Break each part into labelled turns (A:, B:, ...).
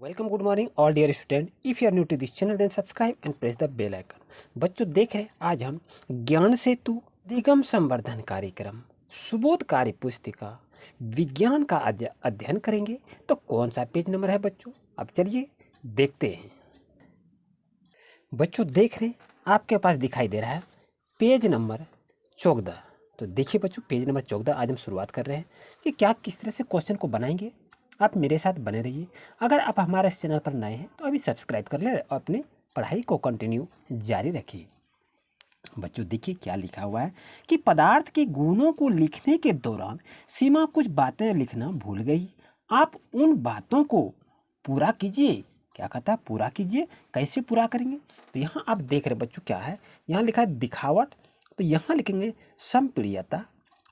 A: Welcome good morning all dear student. If you are new to this channel then subscribe and press the bell icon. बच्चों देख रहे हैं आज हम ज्ञान सेतु दिगम संवर्धन कार्यक्रम सुबोध कार्य पुस्तिका विज्ञान का अध्ययन करेंगे। तो कौन सा पेज नंबर है बच्चों, अब चलिए देखते हैं। बच्चों देख रहे हैं आपके पास दिखाई दे रहा है पेज नंबर 14। तो देखिए बच्चों पेज नंबर 14 आज हम शुरुआत कर रहे हैं कि क्या किस तरह से क्वेश्चन को बनाएंगे। आप मेरे साथ बने रहिए। अगर आप हमारे इस चैनल पर नए हैं तो अभी सब्सक्राइब कर लें और अपनी पढ़ाई को कंटिन्यू जारी रखिए। बच्चों देखिए क्या लिखा हुआ है कि पदार्थ के गुणों को लिखने के दौरान सीमा कुछ बातें लिखना भूल गई। आप उन बातों को पूरा कीजिए। क्या कहता है, पूरा कीजिए। कैसे पूरा करेंगे, तो यहाँ आप देख रहे बच्चों क्या है, यहाँ लिखा है दिखावट, तो यहाँ लिखेंगे संप्रियता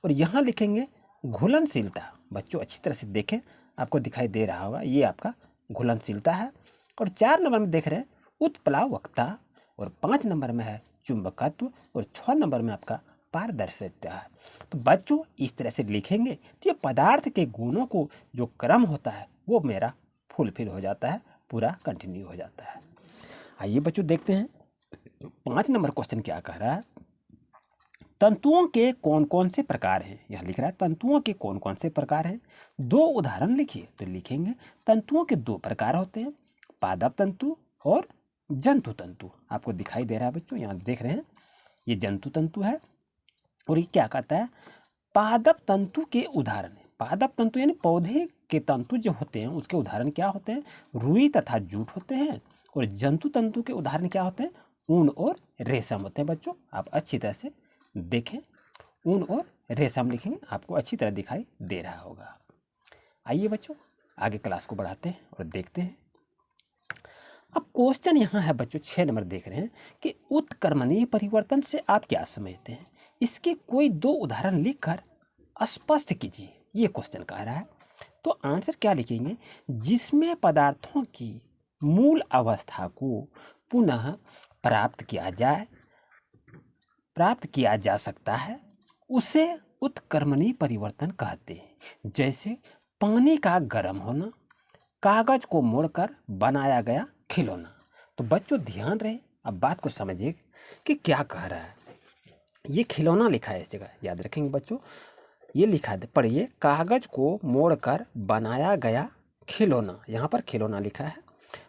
A: और यहाँ लिखेंगे घुलनशीलता। बच्चों अच्छी तरह से देखें, आपको दिखाई दे रहा होगा ये आपका घुलनशीलता है। और 4 नंबर में देख रहे हैं उत्प्लावकता और 5 नंबर में है चुंबकत्व और 6 नंबर में आपका पारदर्शिता है। तो बच्चों इस तरह से लिखेंगे तो ये पदार्थ के गुणों को जो क्रम होता है वो मेरा फुलफिल हो जाता है, पूरा कंटिन्यू हो जाता है। आइए बच्चों देखते हैं 5 नंबर क्वेश्चन क्या कह रहा है। तंतुओं के कौन कौन से प्रकार हैं, यह लिख रहा है तंतुओं के कौन कौन से प्रकार हैं। 2 उदाहरण लिखिए। तो लिखेंगे तंतुओं के 2 प्रकार होते हैं, पादप तंतु और जंतु तंतु। आपको दिखाई दे रहा है बच्चों, यहाँ देख रहे हैं ये जंतु तंतु है और ये क्या कहता है पादप तंतु के उदाहरण है। पादप तंतु यानी पौधे के तंतु जो होते हैं उसके उदाहरण क्या होते हैं, रुई तथा जूट होते हैं। और जंतु तंतु के उदाहरण क्या होते हैं, ऊन और रेशम होते हैं। बच्चों आप अच्छी तरह से देखें, ऊन और रेशम लिखेंगे, आपको अच्छी तरह दिखाई दे रहा होगा। आइए बच्चों आगे क्लास को बढ़ाते हैं और देखते हैं। अब क्वेश्चन यहाँ है बच्चों 6 नंबर देख रहे हैं कि उत्क्रमणीय परिवर्तन से आप क्या समझते हैं। इसके कोई 2 उदाहरण लिखकर स्पष्ट कीजिए, ये क्वेश्चन कह रहा है। तो आंसर क्या लिखेंगे, जिसमें पदार्थों की मूल अवस्था को पुनः प्राप्त किया जा सकता है उसे उत्क्रमणीय परिवर्तन कहते हैं। जैसे पानी का गर्म होना, कागज को मोड़कर बनाया गया खिलौना। तो बच्चों ध्यान रहे, अब बात को समझिए कि क्या कह रहा है। ये खिलौना लिखा है इस जगह, याद रखेंगे बच्चों, ये लिखा है, पढ़िए, कागज को मोड़कर बनाया गया खिलौना। यहाँ पर खिलौना लिखा है,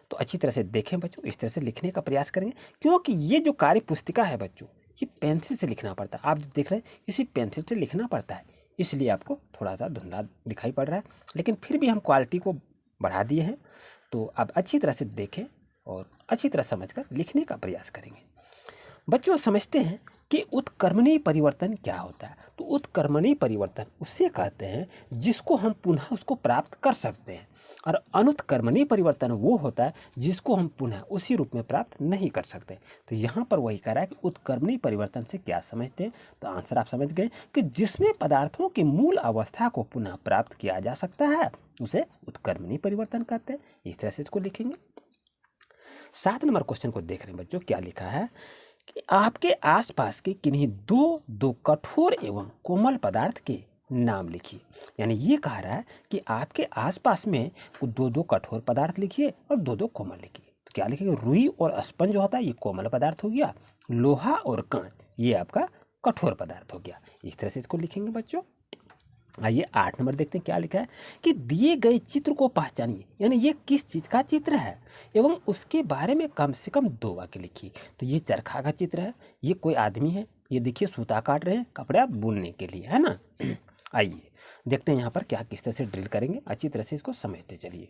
A: तो अच्छी तरह से देखें बच्चों, इस तरह से लिखने का प्रयास करेंगे क्योंकि ये जो कार्य पुस्तिका है बच्चों ये पेंसिल से लिखना पड़ता है। आप जो देख रहे हैं इसी पेंसिल से लिखना पड़ता है, इसलिए आपको थोड़ा सा धुंधला दिखाई पड़ रहा है, लेकिन फिर भी हम क्वालिटी को बढ़ा दिए हैं। तो आप अच्छी तरह से देखें और अच्छी तरह समझकर लिखने का प्रयास करेंगे। बच्चों समझते हैं कि उत्क्रमणीय परिवर्तन क्या होता है। तो उत्क्रमणीय परिवर्तन उससे कहते हैं जिसको हम पुनः उसको प्राप्त कर सकते हैं, और अनुत्क्रमणीय परिवर्तन वो होता है जिसको हम पुनः उसी रूप में प्राप्त नहीं कर सकते। तो यहाँ पर वही कह रहा है कि उत्क्रमणीय परिवर्तन से क्या समझते हैं। तो आंसर आप समझ गए कि जिसमें पदार्थों की मूल अवस्था को पुनः प्राप्त किया जा सकता है उसे उत्क्रमणीय परिवर्तन कहते हैं। इस तरह से इसको लिखेंगे। 7 नंबर क्वेश्चन को देख रहे हैं बच्चों, क्या लिखा है कि आपके आसपास के किन्हीं दो कठोर एवं कोमल पदार्थ के नाम लिखिए। यानी ये कह रहा है कि आपके आसपास में 2 कठोर पदार्थ लिखिए और 2 कोमल लिखिए। तो क्या लिखेंगे, रुई और स्पंज जो होता है ये कोमल पदार्थ हो गया, लोहा और कांच ये आपका कठोर पदार्थ हो गया। इस तरह से इसको लिखेंगे बच्चों। आइए 8 नंबर देखते हैं क्या लिखा है कि दिए गए चित्र को पहचानिए। यानी ये किस चीज़ का चित्र है एवं उसके बारे में कम से कम 2 वाक्य लिखिए। तो ये चरखा का चित्र है, ये कोई आदमी है, ये देखिए सूता काट रहे हैं कपड़ा बुनने के लिए, है ना। आइए देखते हैं यहाँ पर क्या किस तरह से ड्रिल करेंगे, अच्छी तरह से इसको समझते चलिए।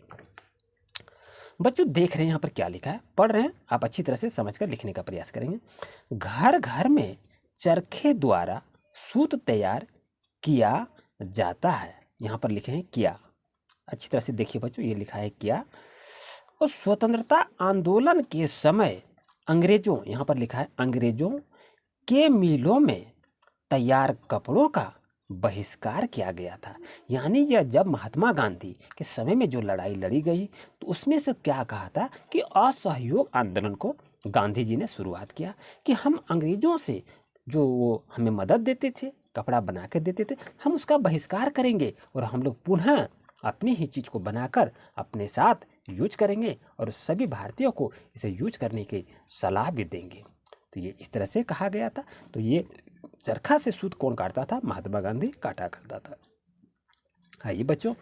A: बच्चों देख रहे हैं यहाँ पर क्या लिखा है, पढ़ रहे हैं, आप अच्छी तरह से समझकर लिखने का प्रयास करेंगे। घर घर में चरखे द्वारा सूत तैयार किया जाता है। यहाँ पर लिखे हैं किया, अच्छी तरह से देखिए बच्चों, ये लिखा है किया। और स्वतंत्रता आंदोलन के समय अंग्रेजों, यहाँ पर लिखा है अंग्रेजों के मिलों में तैयार कपड़ों का बहिष्कार किया गया था। यानी यह जब महात्मा गांधी के समय में जो लड़ाई लड़ी गई तो उसमें से क्या कहा था कि असहयोग आंदोलन को गांधी जी ने शुरुआत किया कि हम अंग्रेजों से जो वो हमें मदद देते थे, कपड़ा बना के देते थे, हम उसका बहिष्कार करेंगे और हम लोग पुनः अपनी ही चीज़ को बनाकर अपने साथ यूज करेंगे और सभी भारतीयों को इसे यूज करने की सलाह भी देंगे। तो ये इस तरह से कहा गया था। तो ये चरखा से सूत कौन काटता था? महात्मा गांधी काटा करता था। आइए बच्चों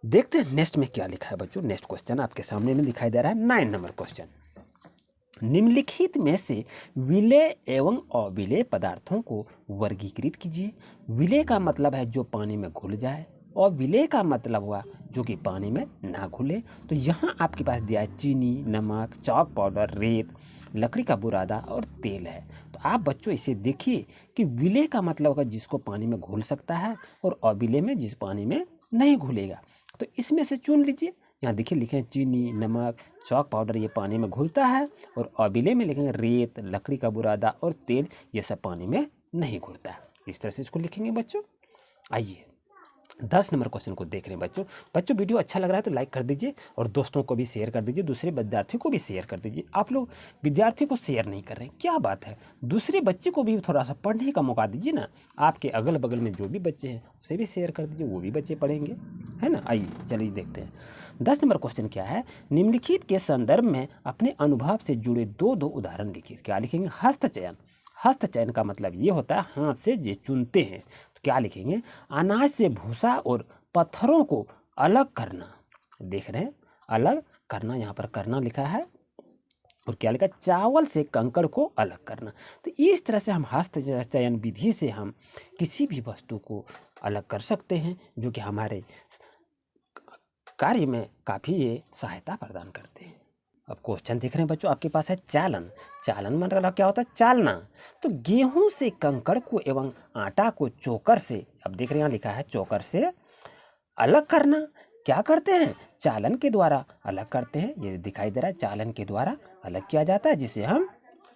A: देखते हैं नेक्स्ट में क्या लिखा है बच्चों। नेक्स्ट क्वेश्चन आपके सामने में दिखाई दे रहा है 9 नंबर क्वेश्चन। निम्नलिखित में से विलेय एवं अविलेय पदार्थों को वर्गीकृत कीजिए। विलेय का मतलब है जो पानी में घुल जाए और विलेय का मतलब हुआ जो कि पानी में ना घुले। तो यहाँ आपके पास दिया है चीनी, नमक, चॉक पाउडर, रेत, लकड़ी का बुरादा और तेल है। तो आप बच्चों इसे देखिए कि विलेय का मतलब होगा जिसको पानी में घुल सकता है और अविलेय में जिस पानी में नहीं घुलेगा। तो इसमें से चुन लीजिए। यहाँ देखिए लिखे हैं चीनी, नमक, चॉक पाउडर ये पानी में घुलता है और अविलेय में लिखेंगे रेत, लकड़ी का बुरादा और तेल ये सब पानी में नहीं घुलता है। इस तरह से इसको लिखेंगे बच्चों। आइए 10 नंबर क्वेश्चन को देख रहे हैं बच्चों वीडियो अच्छा लग रहा है तो लाइक कर दीजिए और दोस्तों को भी शेयर कर दीजिए, दूसरे विद्यार्थी को भी शेयर कर दीजिए। आप लोग विद्यार्थी को शेयर नहीं कर रहे हैं, क्या बात है? दूसरे बच्चे को भी थोड़ा सा पढ़ने का मौका दीजिए ना। आपके अगल बगल में जो भी बच्चे हैं उसे भी शेयर कर दीजिए, वो भी बच्चे पढ़ेंगे, है ना। आइए चलिए देखते हैं 10 नंबर क्वेश्चन क्या है। निम्नलिखित के संदर्भ में अपने अनुभव से जुड़े दो उदाहरण लिखिए। क्या लिखेंगे? हस्तचयन। हस्तचयन का मतलब ये होता है हाथ से ये चुनते हैं। तो क्या लिखेंगे? अनाज से भूसा और पत्थरों को अलग करना। देख रहे हैं अलग करना, यहाँ पर करना लिखा है। और क्या लिखा? चावल से कंकड़ को अलग करना। तो इस तरह से हम हस्तचयन विधि से हम किसी भी वस्तु को अलग कर सकते हैं जो कि हमारे कार्य में काफ़ी ये सहायता प्रदान करते हैं। अब क्वेश्चन देख रहे हैं बच्चों, आपके पास है चालन। चालन मतलब क्या होता है? चालना। तो गेहूं से कंकड़ को एवं आटा को चोकर से, अब देख रहे हैं यहाँ लिखा है चोकर से अलग करना। क्या करते हैं? चालन के द्वारा अलग करते हैं। ये दिखाई दे रहा है चालन के द्वारा अलग किया जाता है जिसे हम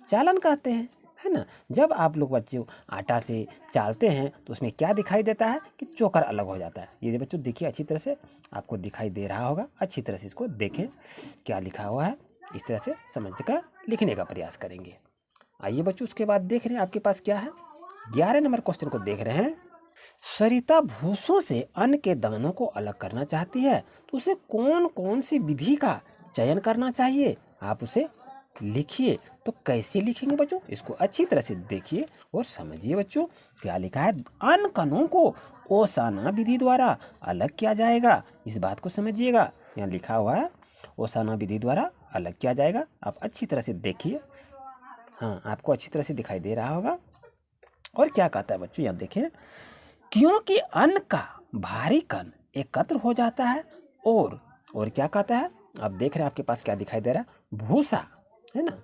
A: चालन कहते हैं, है ना। जब आप लोग बच्चों आटा से चालते हैं तो उसमें क्या दिखाई देता है कि चोकर अलग हो जाता है। ये बच्चों देखिए अच्छी तरह से आपको दिखाई दे रहा होगा, अच्छी तरह से इसको देखें क्या लिखा हुआ है। इस तरह से समझ कर लिखने का प्रयास करेंगे। आइए बच्चों उसके बाद देख रहे हैं आपके पास क्या है। 11 नंबर क्वेश्चन को देख रहे हैं। सरिता भूसों से अन्न के दानों को अलग करना चाहती है तो उसे कौन कौन सी विधि का चयन करना चाहिए? आप उसे लिखिए। तो कैसे लिखेंगे बच्चों? इसको अच्छी तरह से देखिए और समझिए बच्चों क्या लिखा है। अन्न कणों को ओसाना विधि द्वारा अलग किया जाएगा। इस बात को समझिएगा, यहाँ लिखा हुआ है ओसाना विधि द्वारा अलग किया जाएगा। आप अच्छी तरह से देखिए, हाँ आपको अच्छी तरह से दिखाई दे रहा होगा। और क्या कहता है बच्चों, यहाँ देखें, क्योंकि अन्न का भारी कण एकत्र हो जाता है और क्या कहता है, आप देख रहे हैं आपके पास क्या दिखाई दे रहा है, भूसा, है ना।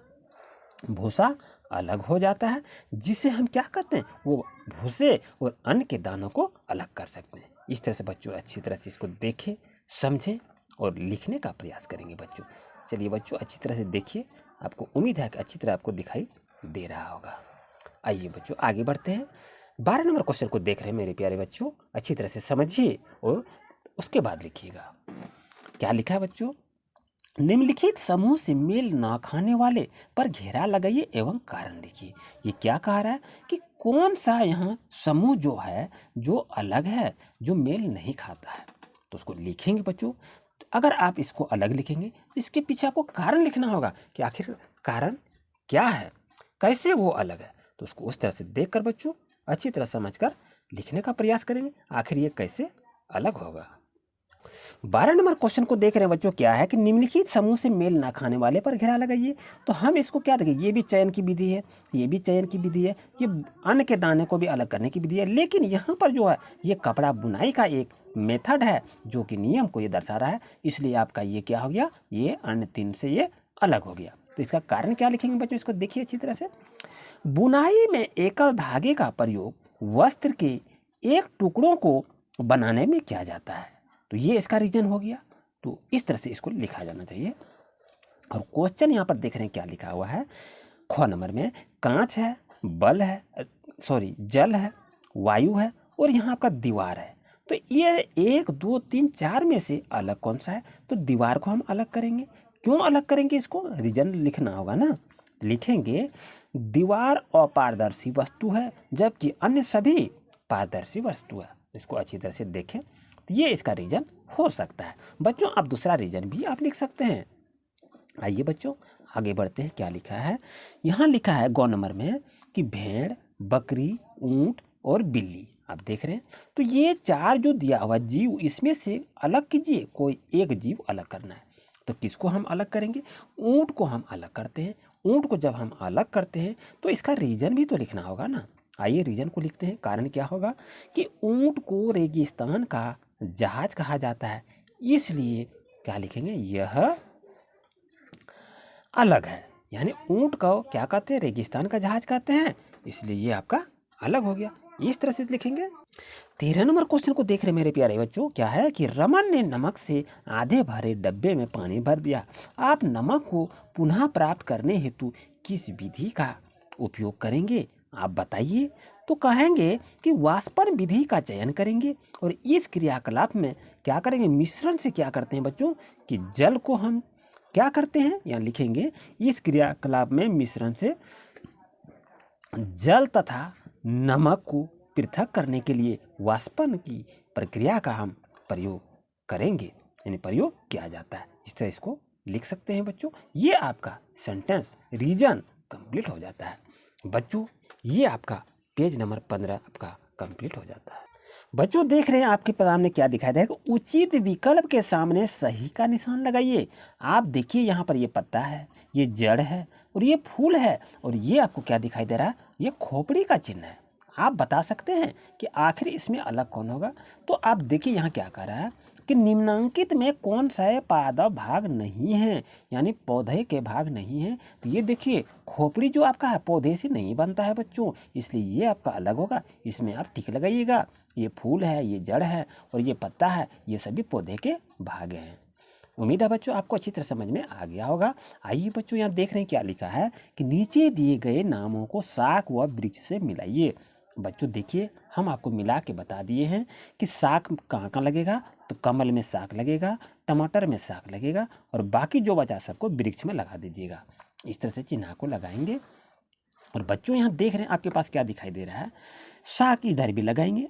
A: भूसा अलग हो जाता है जिसे हम क्या कहते हैं, वो भूसे और अन्न के दानों को अलग कर सकते हैं। इस तरह से बच्चों अच्छी तरह से इसको देखें, समझें और लिखने का प्रयास करेंगे बच्चों। चलिए बच्चों अच्छी तरह से देखिए, आपको उम्मीद है कि अच्छी तरह आपको दिखाई दे रहा होगा। आइए बच्चों आगे बढ़ते हैं। 12 नंबर क्वेश्चन को देख रहे हैं मेरे प्यारे बच्चों, अच्छी तरह से समझिए और उसके बाद लिखिएगा। क्या लिखा है बच्चों? निम्नलिखित समूह से मेल ना खाने वाले पर घेरा लगाइए एवं कारण लिखिए। ये क्या कह रहा है कि कौन सा यहाँ समूह जो है जो अलग है, जो मेल नहीं खाता है, तो उसको लिखेंगे बच्चों। तो अगर आप इसको अलग लिखेंगे तो इसके पीछे आपको कारण लिखना होगा कि आखिर कारण क्या है, कैसे वो अलग है। तो उसको उस तरह से देख कर बच्चों अच्छी तरह समझकर लिखने का प्रयास करेंगे आखिर ये कैसे अलग होगा। 12 नंबर क्वेश्चन को देख रहे हैं बच्चों, क्या है कि निम्नलिखित समूह से मेल ना खाने वाले पर घेरा लगाइए। तो हम इसको क्या देखें, ये भी चयन की विधि है, ये भी चयन की विधि है, ये अन्न के दाने को भी अलग करने की विधि है। लेकिन यहाँ पर जो है ये कपड़ा बुनाई का एक मेथड है जो कि नियम को ये दर्शा रहा है, इसलिए आपका ये क्या हो गया, ये अन्य 3 से ये अलग हो गया। तो इसका कारण क्या लिखेंगे बच्चों, इसको देखिए अच्छी तरह से। बुनाई में एकल धागे का प्रयोग वस्त्र के एक टुकड़ों को बनाने में किया जाता है, तो ये इसका रीजन हो गया। तो इस तरह से इसको लिखा जाना चाहिए। और क्वेश्चन यहाँ पर देख रहे हैं क्या लिखा हुआ है, ख नंबर में कांच है, जल है, वायु है और यहाँ आपका दीवार है। तो ये 1 2 3 4 में से अलग कौन सा है, तो दीवार को हम अलग करेंगे। क्यों अलग करेंगे, इसको रीजन लिखना होगा ना। लिखेंगे दीवार अपारदर्शी वस्तु है जबकि अन्य सभी पारदर्शी वस्तु है। इसको अच्छी तरह से देखें तो ये इसका रीजन हो सकता है। बच्चों अब दूसरा रीजन भी आप लिख सकते हैं। आइए बच्चों आगे बढ़ते हैं, क्या लिखा है। यहाँ लिखा है गौ नंबर में कि भेड़, बकरी, ऊंट और बिल्ली। आप देख रहे हैं, तो ये चार जो दिया हुआ जीव, इसमें से अलग कीजिए, कोई एक जीव अलग करना है। तो किसको हम अलग करेंगे? ऊंट को हम अलग करते हैं। ऊंट को जब हम अलग करते हैं तो इसका रीजन भी तो लिखना होगा ना। आइए रीजन को लिखते हैं। कारण क्या होगा कि ऊंट को रेगिस्तान का जहाज कहा जाता है, इसलिए क्या लिखेंगे, यह अलग है। यानी ऊंट को क्या कहते हैं? रेगिस्तान का जहाज कहते हैं, इसलिए ये आपका अलग हो गया। इस तरह से लिखेंगे। 13 नंबर क्वेश्चन को देख रहे मेरे प्यारे बच्चों, क्या है कि रमन ने नमक से आधे भरे डब्बे में पानी भर दिया। आप नमक को पुनः प्राप्त करने हेतु किस विधि का उपयोग करेंगे, आप बताइए। तो कहेंगे कि वाष्पन विधि का चयन करेंगे और इस क्रियाकलाप में क्या करेंगे, मिश्रण से क्या करते हैं बच्चों कि जल को हम क्या करते हैं, यहाँ लिखेंगे इस क्रियाकलाप में मिश्रण से जल तथा नमक को पृथक करने के लिए वाष्पन की प्रक्रिया का हम प्रयोग करेंगे, यानी प्रयोग किया जाता है। इस तरह इसको लिख सकते हैं बच्चों। ये आपका सेंटेंस रीजन कंप्लीट हो जाता है बच्चों। ये आपका पेज नंबर 15 आपका कंप्लीट हो जाता है। बच्चों देख रहे हैं आपके सामने क्या दिखाई देगा, उचित विकल्प के सामने सही का निशान लगाइए। आप देखिए यहाँ पर ये पत्ता है, ये जड़ है और ये फूल है, और ये आपको क्या दिखाई दे रहा है, ये खोपड़ी का चिन्ह है। आप बता सकते हैं कि आखिर इसमें अलग कौन होगा। तो आप देखिए यहाँ क्या कह रहा है कि निम्नांकित में कौन सा पादप भाग नहीं है, यानी पौधे के भाग नहीं है। तो ये देखिए खोपड़ी जो आपका है पौधे से नहीं बनता है बच्चों, इसलिए ये आपका अलग होगा, इसमें आप टिक लगाइएगा। ये फूल है, ये जड़ है और ये पत्ता है, ये सभी पौधे के भाग हैं। उम्मीद है बच्चों आपको अच्छी तरह समझ में आ गया होगा। आइए बच्चों यहाँ देख रहे हैं क्या लिखा है कि नीचे दिए गए नामों को शाक व वृक्ष से मिलाइए। बच्चों देखिए हम आपको मिला के बता दिए हैं कि शाक कहाँ कहाँ लगेगा, तो कमल में शाक लगेगा, टमाटर में शाक लगेगा, और बाकी जो बचा सबको वृक्ष में लगा दीजिएगा। इस तरह से चिन्ह को लगाएंगे। और बच्चों यहाँ देख रहे हैं आपके पास क्या दिखाई दे रहा है, शाक इधर भी लगाएंगे।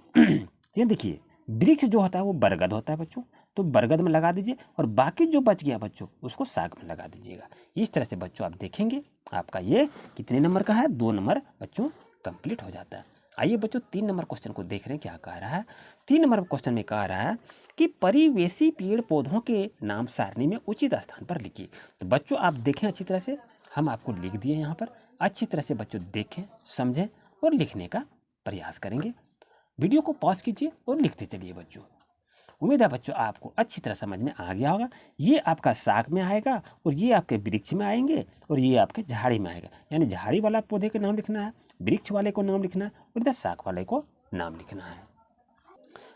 A: ये देखिए वृक्ष जो होता है वो बरगद होता है बच्चों, तो बरगद में लगा दीजिए, और बाकी जो बच गया बच्चों उसको शाक में लगा दीजिएगा। इस तरह से बच्चों आप देखेंगे आपका ये कितने नंबर का है, 2 नंबर बच्चों कंप्लीट हो जाता है। आइए बच्चों 3 नंबर क्वेश्चन को देख रहे हैं क्या कह रहा है। 3 नंबर क्वेश्चन में कह रहा है कि परिवेशी पेड़ पौधों के नाम सारणी में उचित स्थान पर लिखिए। तो बच्चों आप देखें अच्छी तरह से, हम आपको लिख दिए यहाँ पर, अच्छी तरह से बच्चों देखें, समझें और लिखने का प्रयास करेंगे। वीडियो को पॉज कीजिए और लिखते चलिए बच्चों। उम्मीद है बच्चों आपको अच्छी तरह समझ में आ गया होगा। ये आपका शाक में आएगा, और ये आपके वृक्ष में आएंगे, और ये आपके झाड़ी में आएगा। यानी झाड़ी वाला पौधे के नाम लिखना है, वृक्ष वाले को नाम लिखना है, और इधर शाक वाले को नाम लिखना है।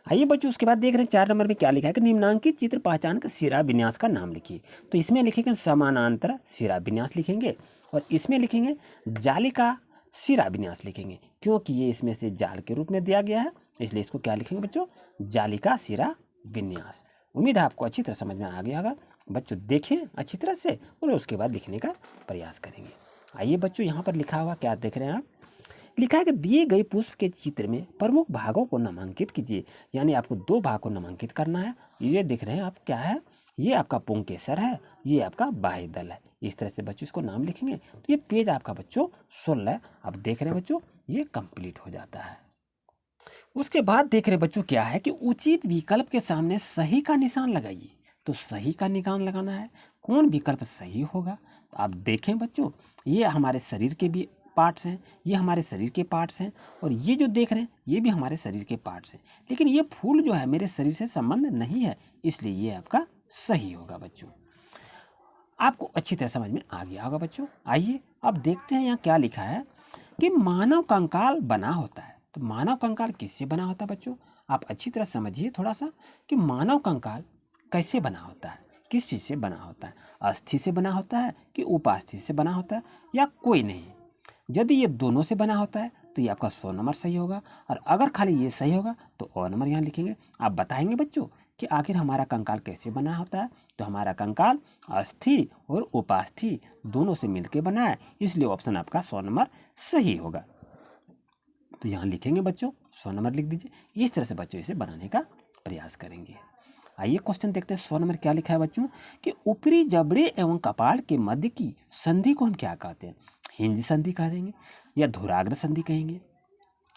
A: आइए बच्चों उसके बाद देख रहे हैं 4 नंबर में क्या लिखा है कि निम्नांकित चित्र पहचान कर शिरा विन्यास का नाम लिखिए। तो इसमें लिखेंगे समानांतर शिरा विन्यास लिखेंगे, और इसमें लिखेंगे जाली का शिरा विन्यास लिखेंगे, क्योंकि ये इसमें से जाल के रूप में दिया गया है, इसलिए इसको क्या लिखेंगे बच्चों, जाली का शिरा विन्यास। उम्मीद है आपको अच्छी तरह समझ में आ गया होगा बच्चों। देखें अच्छी तरह से और उसके बाद लिखने का प्रयास करेंगे। आइए बच्चों यहाँ पर लिखा हुआ क्या देख रहे हैं आप, लिखा है कि दिए गए पुष्प के चित्र में प्रमुख भागों को नामांकित कीजिए। यानी आपको 2 भाग को नामांकित करना है। ये देख रहे हैं आप क्या है, ये आपका पुंकेसर है, ये आपका बाह्य दल है। इस तरह से बच्चों इसको नाम लिखेंगे। तो ये पेज आपका बच्चों 16 आप देख रहे हैं बच्चों, ये कंप्लीट हो जाता है। उसके बाद देख रहे बच्चों क्या है कि उचित विकल्प के सामने सही का निशान लगाइए। तो सही का निशान लगाना है, कौन विकल्प सही होगा। तो आप देखें बच्चों, ये हमारे शरीर के भी पार्ट्स हैं, ये हमारे शरीर के पार्ट्स हैं, और ये जो देख रहे हैं ये भी हमारे शरीर के पार्ट्स हैं। लेकिन ये फूल जो है मेरे शरीर से संबंध नहीं है, इसलिए ये आपका सही होगा बच्चों। आपको अच्छी तरह समझ में आ गया होगा बच्चों। आइए अब देखते हैं यहाँ क्या लिखा है कि मानव कंकाल बना होता है। तो मानव कंकाल किससे बना होता है बच्चों, आप अच्छी तरह समझिए थोड़ा सा कि मानव कंकाल कैसे बना होता है, किस चीज़ से बना होता है, अस्थि से बना होता है कि उपास्थि से बना होता है, या कोई नहीं। यदि ये दोनों से बना होता है तो ये आपका 100 नंबर सही होगा, और अगर खाली ये सही होगा तो और नंबर यहाँ लिखेंगे। आप बताएंगे बच्चों कि आखिर हमारा कंकाल कैसे बना होता है। तो हमारा कंकाल अस्थि और उपास्थि दोनों से मिलकर बना है, इसलिए ऑप्शन आपका 100 नंबर सही होगा। तो यहाँ लिखेंगे बच्चों 100 नंबर लिख दीजिए। इस तरह से बच्चों इसे बनाने का प्रयास करेंगे। आइए क्वेश्चन देखते हैं। 100 नंबर क्या लिखा है बच्चों कि ऊपरी जबड़े एवं कपाल के मध्य की संधि को हम क्या कहते हैं? हिंज संधि कह देंगे, या धुराग्र संधि कहेंगे,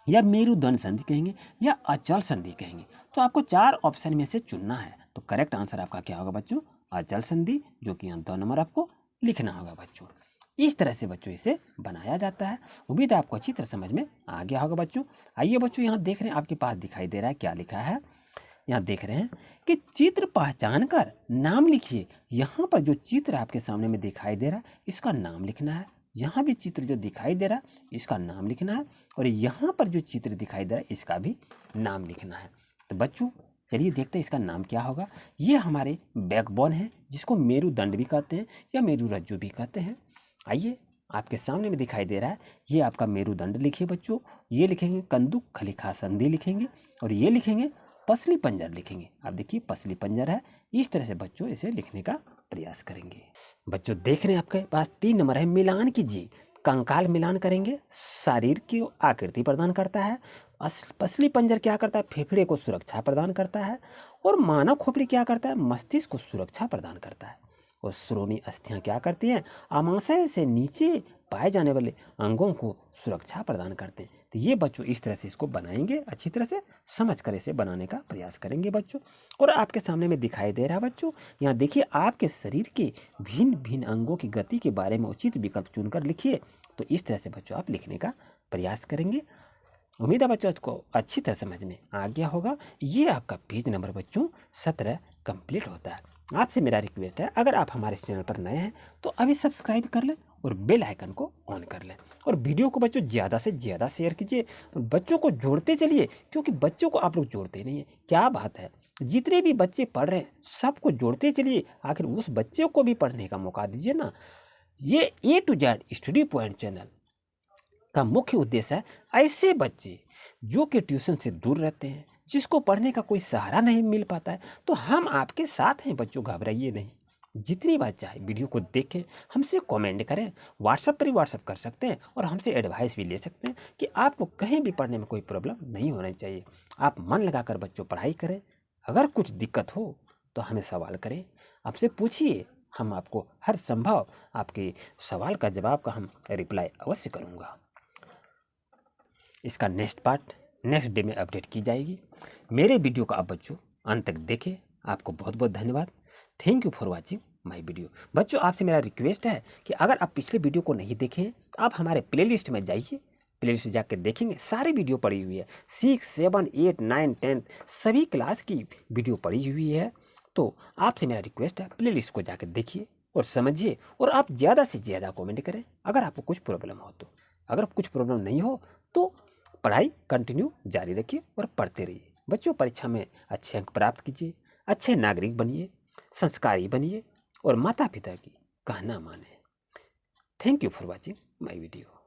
A: या मेरुदंड संधि कहेंगे, या अचल संधि कहेंगे। तो आपको 4 ऑप्शन में से चुनना है। तो करेक्ट आंसर आपका क्या होगा बच्चों? अचल संधि, जो कि यहाँ 2 नंबर आपको लिखना होगा बच्चों। इस तरह से बच्चों इसे बनाया जाता है। उम्मीद है आपको अच्छी तरह समझ में आ गया होगा बच्चों। आइए बच्चों, यहाँ देख रहे हैं आपके पास दिखाई दे रहा है क्या लिखा है। यहाँ देख रहे हैं कि चित्र पहचान कर नाम लिखिए। यहाँ पर जो चित्र आपके सामने में दिखाई दे रहा है इसका नाम लिखना है। यहाँ भी चित्र जो दिखाई दे रहा है इसका नाम लिखना है, और यहाँ पर जो चित्र दिखाई दे रहा है इसका भी नाम लिखना है। तो बच्चों चलिए देखते हैं इसका नाम क्या होगा। ये हमारे बैकबोन है, जिसको मेरुदंड भी कहते हैं या मेरुरज्जु भी कहते हैं। आइए आपके सामने में दिखाई दे रहा है, ये आपका मेरुदंड लिखिए बच्चों। ये लिखेंगे कंदुक खलिखा संधि लिखेंगे, और ये लिखेंगे पसली पंजर लिखेंगे। आप देखिए पसली पंजर है। इस तरह से बच्चों इसे लिखने का प्रयास करेंगे। बच्चों देख रहे हैं आपके पास 3 नंबर है, मिलान कीजिए। कंकाल मिलान करेंगे, शरीर की आकृति प्रदान करता है। पसली पंजर क्या करता है? फेफड़े को सुरक्षा प्रदान करता है। और मानव खोपड़ी क्या करता है? मस्तिष्क को सुरक्षा प्रदान करता है। और श्रोणि अस्थियां क्या करती हैं? आमाशय से नीचे पाए जाने वाले अंगों को सुरक्षा प्रदान करते हैं। तो ये बच्चों इस तरह से इसको बनाएंगे, अच्छी तरह से समझ कर इसे बनाने का प्रयास करेंगे बच्चों। और आपके सामने में दिखाई दे रहा है बच्चों, यहाँ देखिए आपके शरीर के भिन्न भिन्न अंगों की गति के बारे में उचित विकल्प चुनकर लिखिए। तो इस तरह से बच्चों आप लिखने का प्रयास करेंगे। उम्मीद है बच्चों इसको अच्छी तरह समझ में आ गया होगा। ये आपका पेज नंबर बच्चों 17 कंप्लीट होता है। आपसे मेरा रिक्वेस्ट है, अगर आप हमारे चैनल पर नए हैं तो अभी सब्सक्राइब कर लें और बेल आइकन को ऑन कर लें। और वीडियो को बच्चों ज़्यादा से ज़्यादा शेयर कीजिए, बच्चों को जोड़ते चलिए, क्योंकि बच्चों को आप लोग जोड़ते नहीं हैं। क्या बात है, जितने भी बच्चे पढ़ रहे हैं सबको जोड़ते चलिए, आखिर उस बच्चे को भी पढ़ने का मौका दीजिए ना। ये A to Z study point channel का मुख्य उद्देश्य है ऐसे बच्चे जो कि ट्यूशन से दूर रहते हैं, जिसको पढ़ने का कोई सहारा नहीं मिल पाता है, तो हम आपके साथ हैं बच्चों, घबराइए नहीं। जितनी बार चाहे वीडियो को देखें, हमसे कमेंट करें, व्हाट्सएप पर ही व्हाट्सएप कर सकते हैं, और हमसे एडवाइस भी ले सकते हैं कि आपको कहीं भी पढ़ने में कोई प्रॉब्लम नहीं होना चाहिए। आप मन लगाकर बच्चों पढ़ाई करें। अगर कुछ दिक्कत हो तो हमें सवाल करें, आपसे पूछिए, हम आपको हर संभव आपके सवाल का जवाब का हम रिप्लाई अवश्य करूँगा। इसका नेक्स्ट पार्ट नेक्स्ट डे में अपडेट की जाएगी। मेरे वीडियो को आप बच्चों अंत तक देखें। आपको बहुत बहुत धन्यवाद। Thank you for watching my video. बच्चों आपसे मेरा रिक्वेस्ट है कि अगर आप पिछले वीडियो को नहीं देखे हैं, आप हमारे प्लेलिस्ट में जाइए, प्लेलिस्ट जाकर देखेंगे, सारी वीडियो पड़ी हुई है। 6, 7, 8, 9, 10 सभी क्लास की वीडियो पड़ी हुई है। तो आपसे मेरा रिक्वेस्ट है, प्लेलिस्ट को जाकर देखिए और समझिए, और आप ज़्यादा से ज़्यादा कमेंट करें अगर आपको कुछ प्रॉब्लम हो तो। अगर कुछ प्रॉब्लम नहीं हो तो पढ़ाई कंटिन्यू जारी रखिए और पढ़ते रहिए। बच्चों परीक्षा में अच्छे अंक प्राप्त कीजिए, अच्छे नागरिक बनिए, संस्कारी बनिए, और माता पिता की कहना माने। Thank you for watching my video.